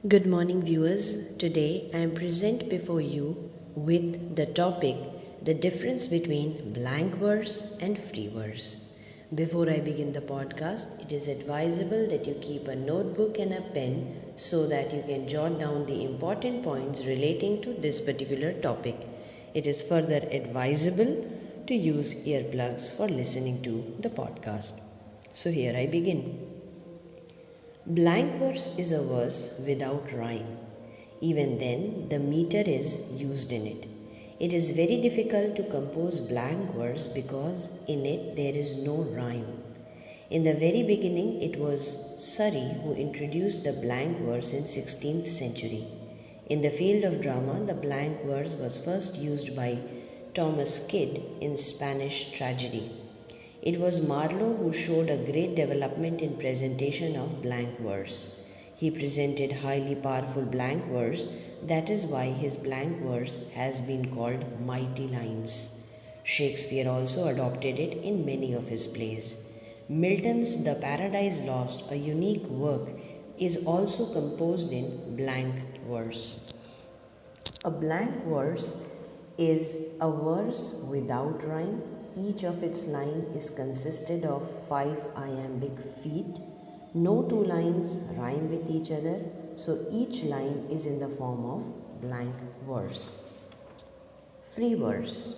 Good morning, viewers. Today I am present before you with the topic the difference between blank verse and free verse. Before I begin the podcast, it is advisable that you keep a notebook and a pen so that you can jot down the important points relating to this particular topic. It is further advisable to use earplugs for listening to the podcast. So here I begin. Blank verse is a verse without rhyme. Even then, the meter is used in it. It is very difficult to compose blank verse because in it there is no rhyme. In the very beginning, it was Surrey who introduced the blank verse in 16th century. In the field of drama, the blank verse was first used by Thomas Kyd in Spanish tragedy. It was Marlowe who showed a great development in presentation of blank verse. He presented highly powerful blank verse, that is why his blank verse has been called mighty lines. Shakespeare also adopted it in many of his plays. Milton's The Paradise Lost, a unique work, is also composed in blank verse. A blank verse is a verse without rhyme. Each of its line is consisted of 5 iambic feet. No two lines rhyme with each other, so each line is in the form of blank verse. Free verse.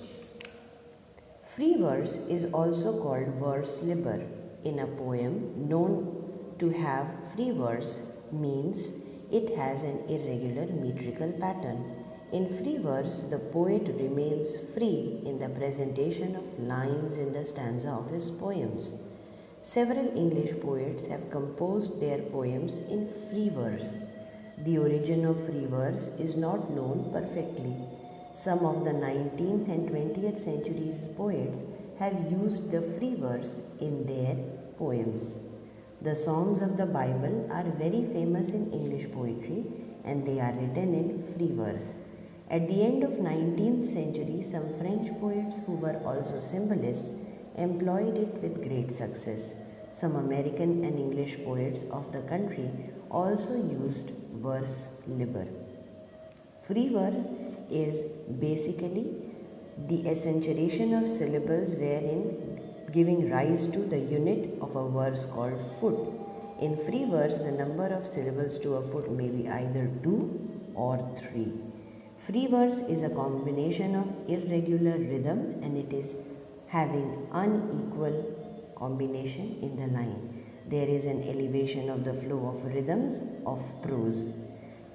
Free verse is also called verse liber. In a poem known to have free verse means it has an irregular metrical pattern. In free verse, the poet remains free in the presentation of lines in the stanza of his poems. Several English poets have composed their poems in free verse. The origin of free verse is not known perfectly. Some of the 19th and 20th centuries poets have used the free verse in their poems. The songs of the Bible are very famous in English poetry and they are written in free verse. At the end of 19th century, some French poets who were also symbolists employed it with great success. Some American and English poets of the country also used verse liber. Free verse is basically the accentuation of syllables wherein giving rise to the unit of a verse called foot. In free verse, the number of syllables to a foot may be either 2 or 3. Free verse is a combination of irregular rhythm and it is having unequal combination in the line. There is an elevation of the flow of rhythms of prose.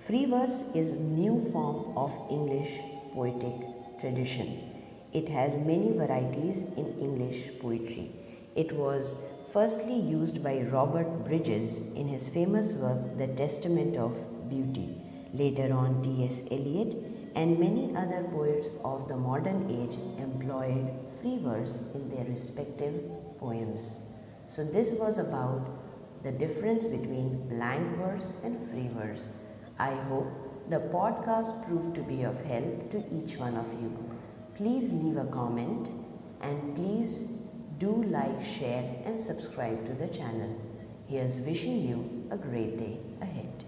Free verse is new form of English poetic tradition. It has many varieties in English poetry. It was firstly used by Robert Bridges in his famous work The Testament of Beauty. Later on, T.S. Eliot and many other poets of the modern age employed free verse in their respective poems. So this was about the difference between blank verse and free verse. I hope the podcast proved to be of help to each one of you. Please leave a comment and please do like, share and subscribe to the channel. Here's wishing you a great day ahead.